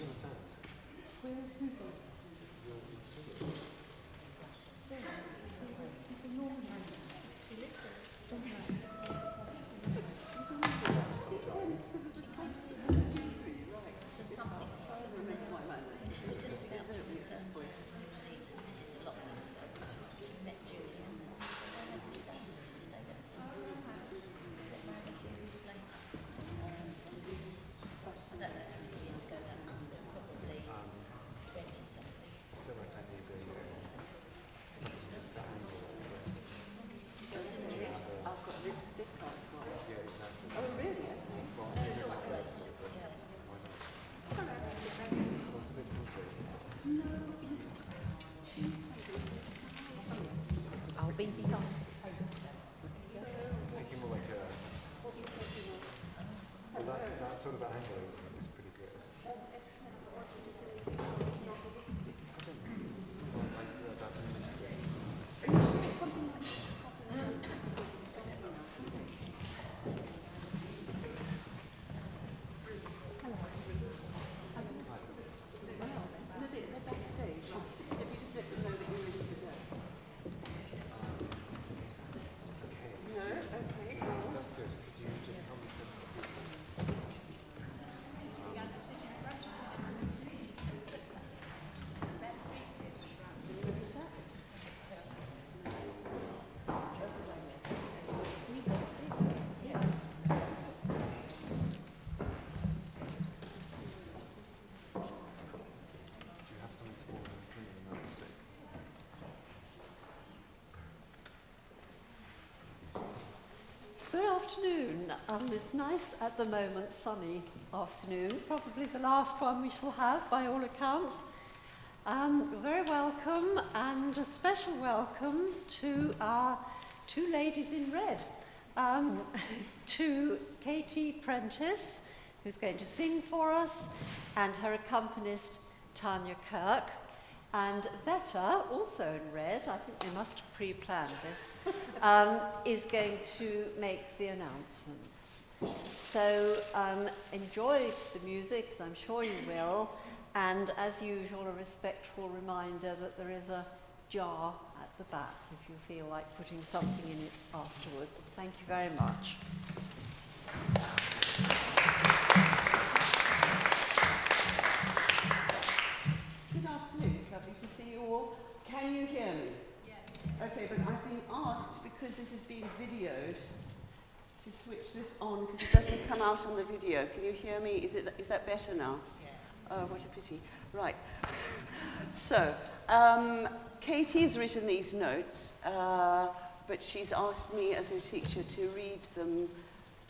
making the sound? Where is who goes? Thinking more like that sort of angle is pretty good. That's excellent. What do you think? I don't know. Well, like that dimension. Are you sure something like this happened? No, they're backstage. So if you just let them know that you're ready to go. Okay. No? Okay. That's good. Could you just tell me the speakers? You have to sit in front of them. Best seated. Do you have something small and clean in that mistake? Good afternoon. It's nice at the moment, sunny afternoon, probably the last one we shall have by all accounts. Very welcome, and a special welcome to our two ladies in red, to Katie Prentice, who's going to sing for us, and her accompanist Tanya Kirk, and Veta, also in red, I think they must have pre-planned this, is going to make the announcements. So enjoy the music, as I'm sure you will, and as usual, a respectful reminder that there is a jar at the back if you feel like putting something in it afterwards. Thank you very much. Good afternoon. Lovely to see you all. Can you hear me? Yes. Okay, but I've been asked, because this is being videoed, to switch this on because it doesn't come out on the video. Can you hear me? Is that better now? Oh, what a pity. Right. So, Katie has written these notes, but she's asked me as her teacher to read them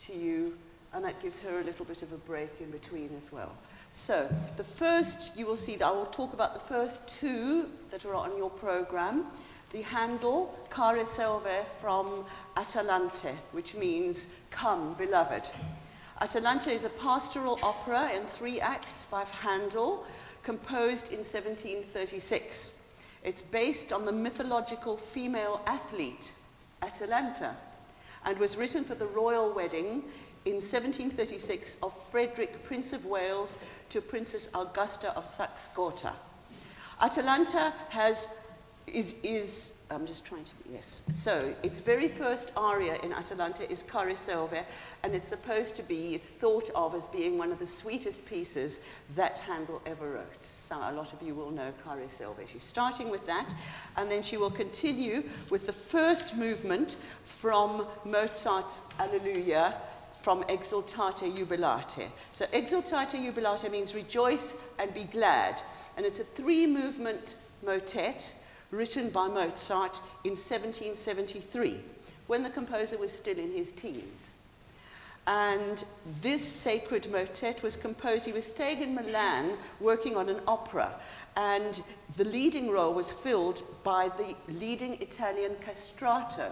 to you, and that gives her a little bit of a break in between as well. So, the first, you will see that I will talk about the first two that are on your program. The Handel, Care Salve from Atalante, which means, come, beloved. Atalante is a pastoral opera in 3 acts by Handel, composed in 1736. It's based on the mythological female athlete, Atalanta, and was written for the royal wedding in 1736 of Frederick, Prince of Wales, to Princess Augusta of Saxe-Gotha. Atalanta so its very first aria in Atalanta is Care Salve, and it's thought of as being one of the sweetest pieces that Handel ever wrote. So a lot of you will know Care Salve. She's starting with that, and then she will continue with the first movement from Mozart's Alleluia, from Exultate Jubilate. So Exultate Jubilate means rejoice and be glad, and it's a 3-movement motet written by Mozart in 1773, when the composer was still in his teens. And this sacred motet was composed, he was staying in Milan working on an opera, and the leading role was filled by the leading Italian castrato,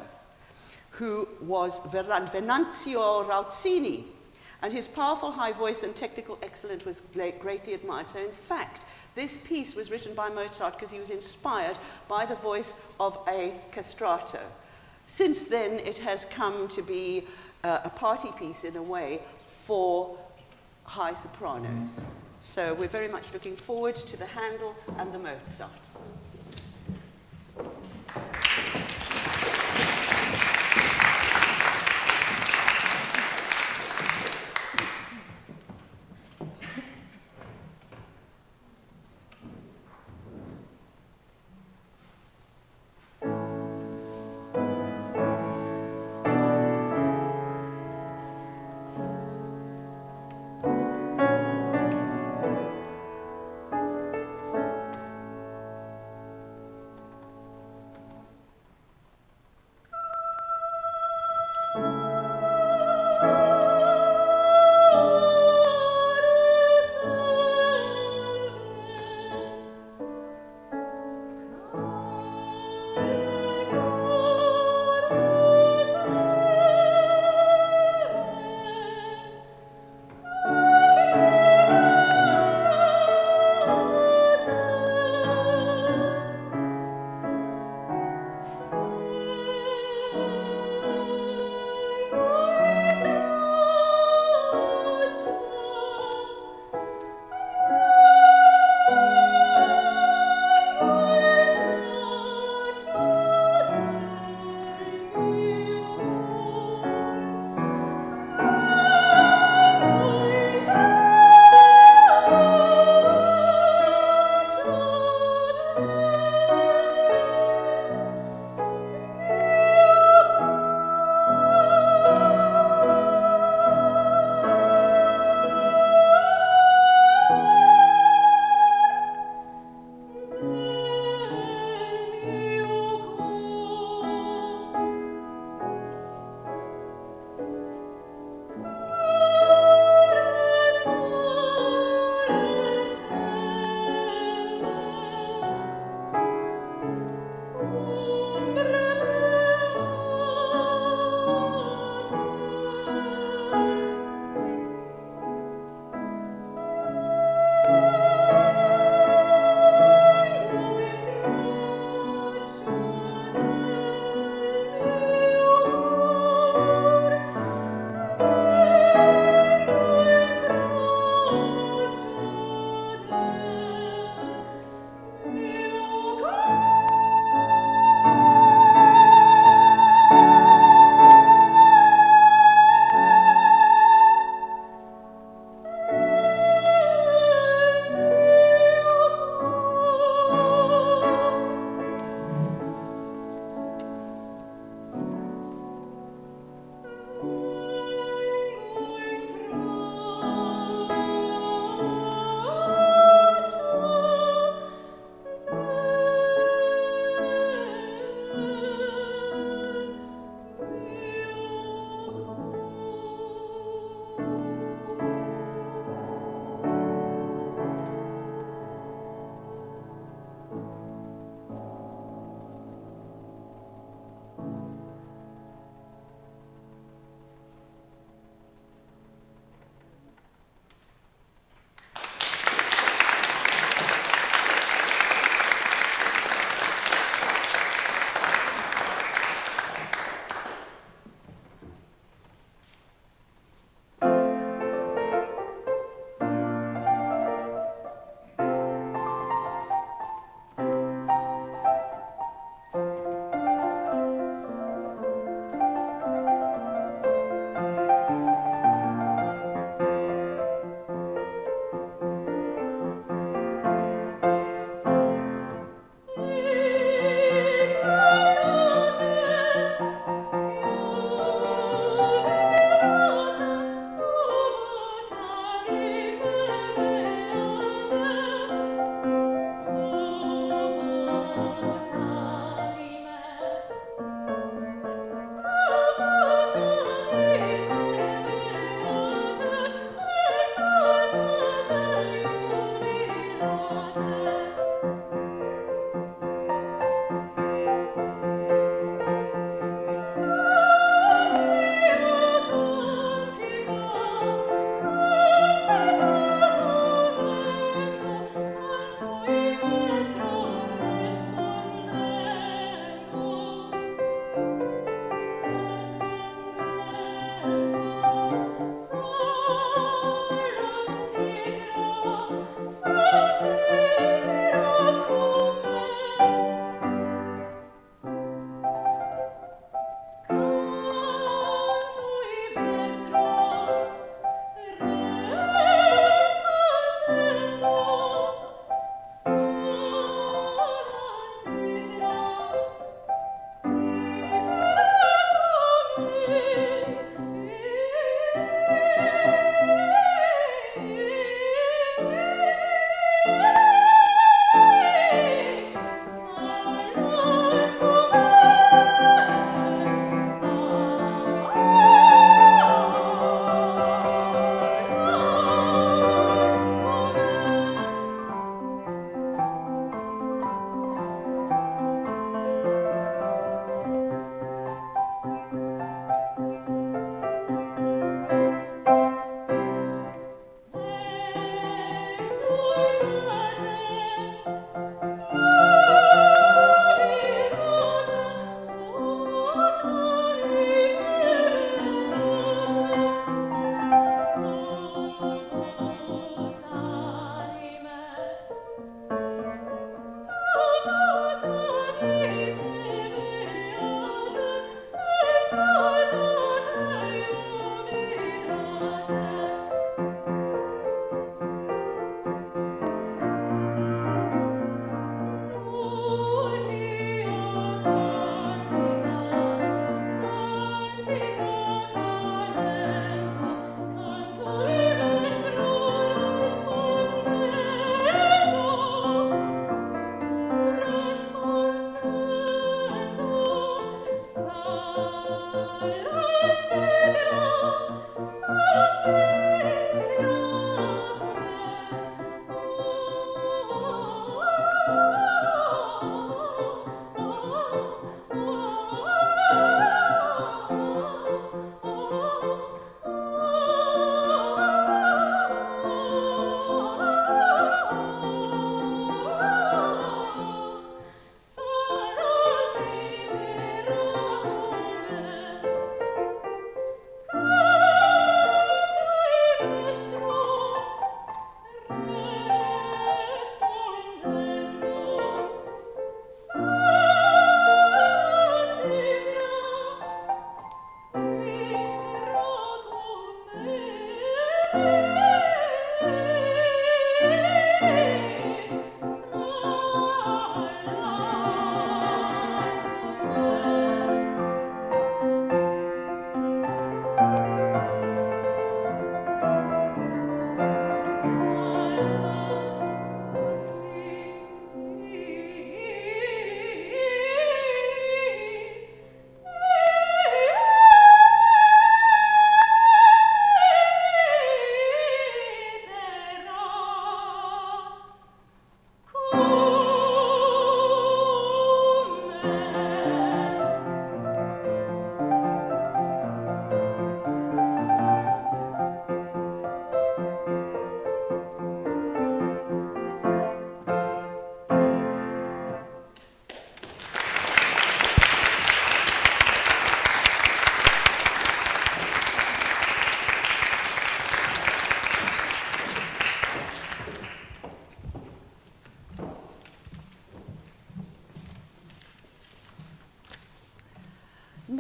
who was Venanzio Rauzzini, and his powerful high voice and technical excellence was greatly admired. So in fact, this piece was written by Mozart because he was inspired by the voice of a castrato. Since then, it has come to be a party piece in a way for high sopranos. So we're very much looking forward to the Handel and the Mozart.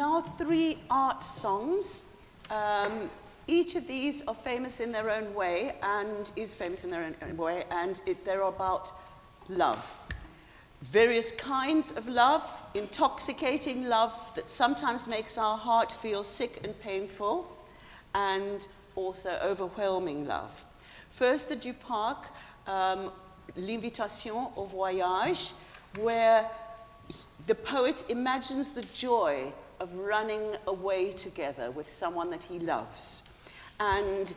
now 3 art songs. Each of these are famous in their own way and is famous in their own way, and they're about love. Various kinds of love, intoxicating love that sometimes makes our heart feel sick and painful, and also overwhelming love. First, the Duparc, L'Invitation au Voyage, where the poet imagines the joy of running away together with someone that he loves. And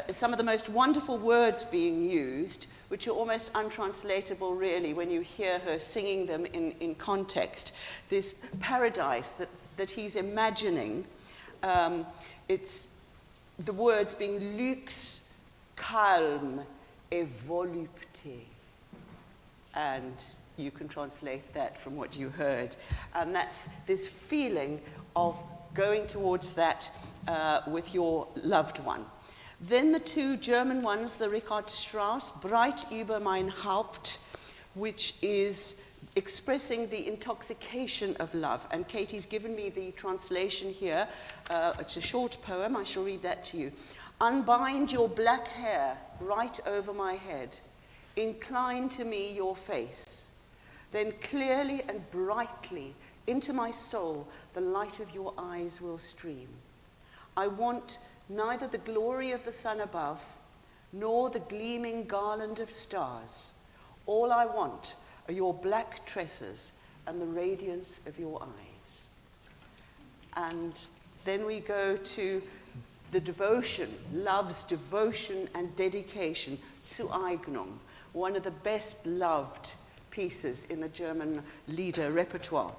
some of the most wonderful words being used, which are almost untranslatable really when you hear her singing them in context. This paradise that he's imagining, it's the words being luxe, calme et volupté. And you can translate that from what you heard. And that's this feeling of going towards that with your loved one. Then the 2 German ones, the Richard Strauss, Breit über mein Haupt, which is expressing the intoxication of love. And Katie's given me the translation here. It's a short poem. I shall read that to you. Unbind your black hair right over my head. Incline to me your face. Then clearly and brightly into my soul the light of your eyes will stream. I want neither the glory of the sun above, nor the gleaming garland of stars. All I want are your black tresses and the radiance of your eyes. And then we go to the devotion, love's devotion and dedication, Zueignung, one of the best loved pieces in the German Lieder repertoire.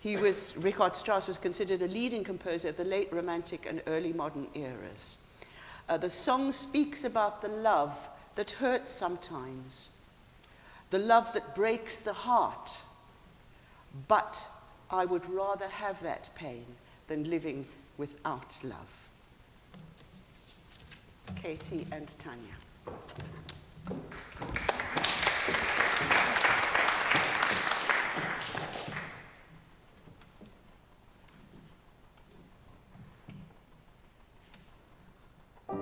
Richard Strauss was considered a leading composer of the late Romantic and early modern eras. The song speaks about the love that hurts sometimes, the love that breaks the heart, but I would rather have that pain than living without love. Katie and Tanya. Oh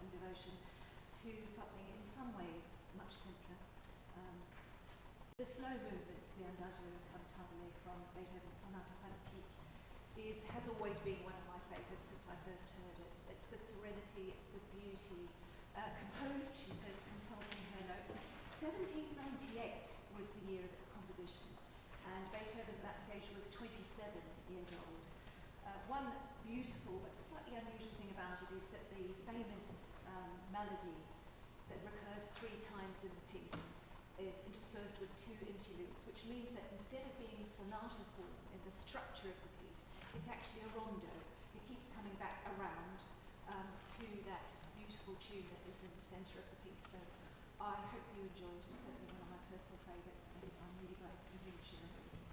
and devotion to something in some ways much simpler. The slow movements, the Andante cantabile from Beethoven's Sonata Pathetique, has always been one of my favourites since I first heard it. It's the serenity, it's the beauty. Composed, she says, consulting her notes, 1798 was the year of its composition, and Beethoven at that stage was 27 years old. One beautiful but slightly unusual thing about it is that the famous melody that recurs 3 times in the piece is interspersed with 2 interludes, which means that instead of being sonata form in the structure of the piece, it's actually a rondo. It keeps coming back around to that beautiful tune that is in the centre of the piece. So I hope you enjoy it. It's certainly one of my personal favourites, and I'm really glad to be sharing it with you.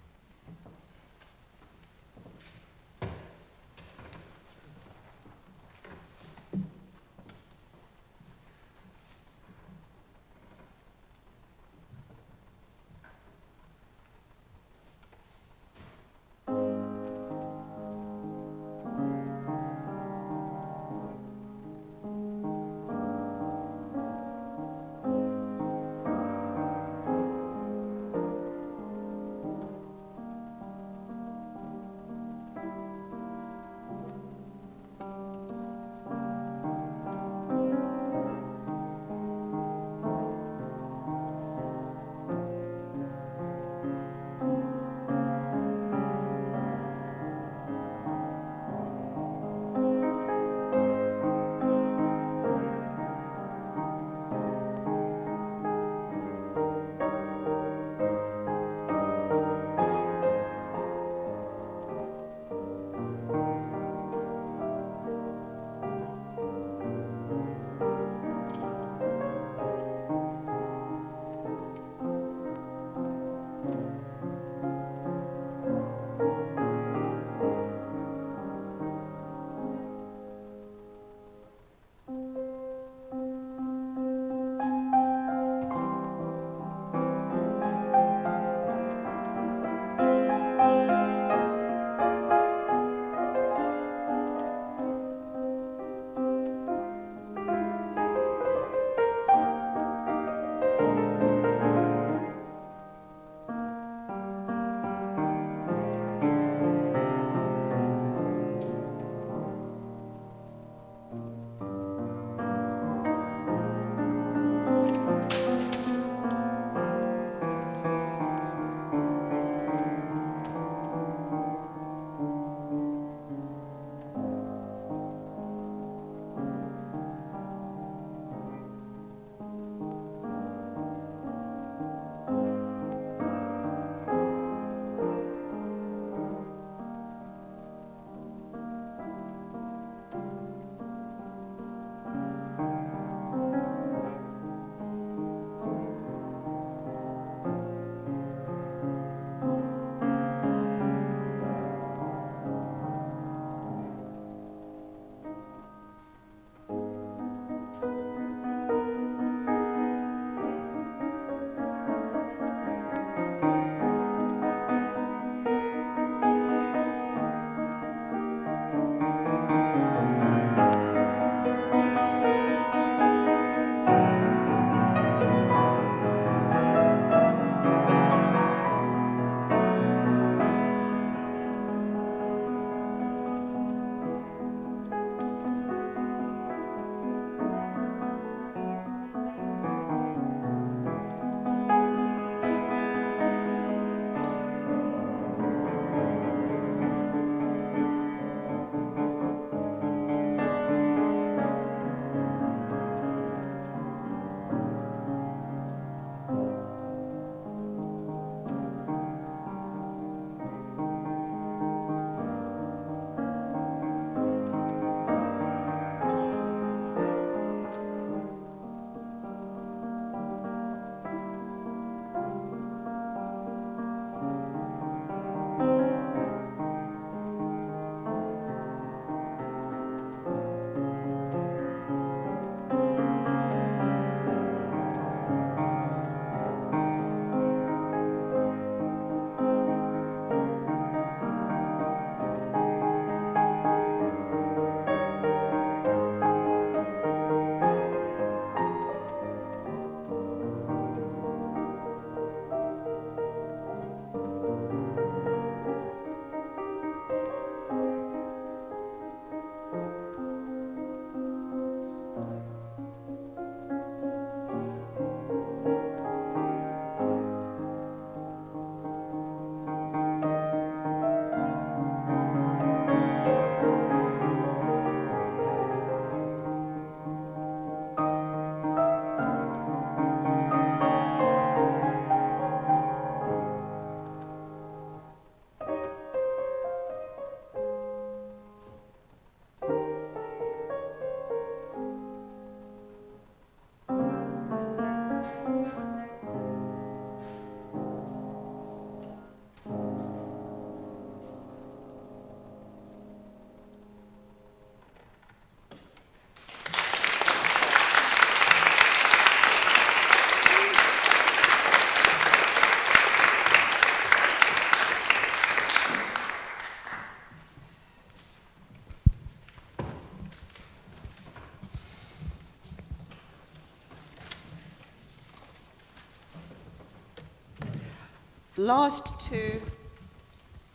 Last two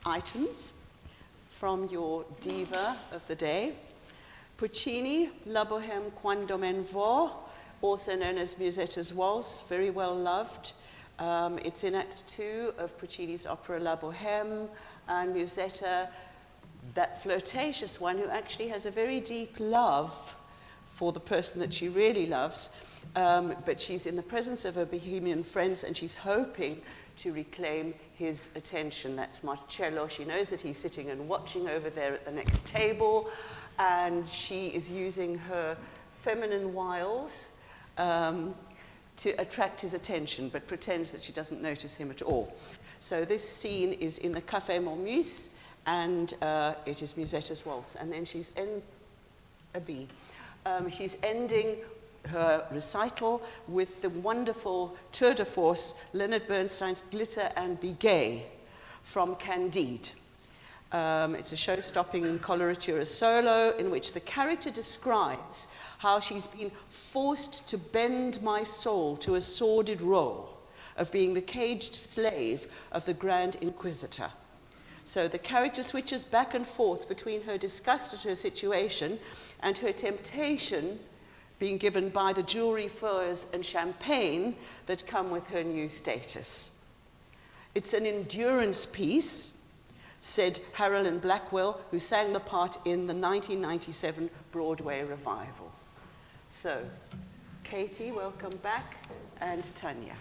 items from your diva of the day. Puccini, La Bohème Quando men vo, also known as Musetta's Waltz, very well loved. It's in Act 2 of Puccini's opera La Bohème, and Musetta, that flirtatious one who actually has a very deep love for the person that she really loves, but she's in the presence of her Bohemian friends and she's hoping to reclaim his attention. That's Marcello. She knows that he's sitting and watching over there at the next table, and she is using her feminine wiles to attract his attention, but pretends that she doesn't notice him at all. So this scene is in the Café Montmus, and it is Musetta's Waltz. And then she's she's ending her recital with the wonderful tour de force, Leonard Bernstein's Glitter and Be Gay from Candide. It's a show-stopping coloratura solo in which the character describes how she's been forced to bend my soul to a sordid role of being the caged slave of the Grand Inquisitor. So the character switches back and forth between her disgust at her situation and her temptation being given by the jewelry, furs, and champagne that come with her new status. It's an endurance piece, said Harolyn Blackwell, who sang the part in the 1997 Broadway revival. So, Katie, welcome back, and Tanya.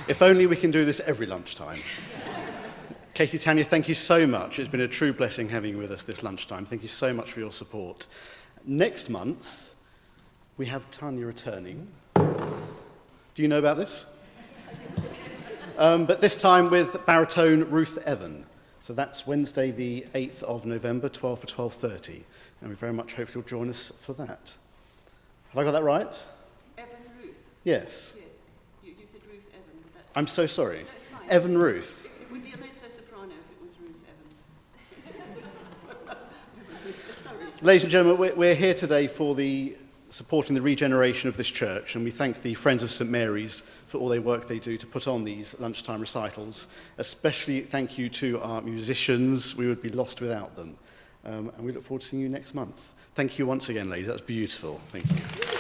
If only we can do this every lunchtime. Katie, Tanya, thank you so much. It's been a true blessing having you with us this lunchtime. Thank you so much for your support. Next month, we have Tanya returning. Do you know about this? But this time with baritone Ruth Evan. So that's Wednesday the 8th of November, 12 for 12:30. And we very much hope you'll join us for that. Have I got that right? Evan Ruth. Yes. Yes. You said Ruth Evan, but that's... I'm so sorry. No, it's fine. Evan Ruth. It would be a mezzo-soprano if it was Ruth Evan. Sorry. Ladies and gentlemen, we're here today for supporting the regeneration of this church, and we thank the Friends of St Mary's for all the work they do to put on these lunchtime recitals. Especially thank you to our musicians. We would be lost without them. And we look forward to seeing you next month. Thank you once again, ladies. That's beautiful. Thank you.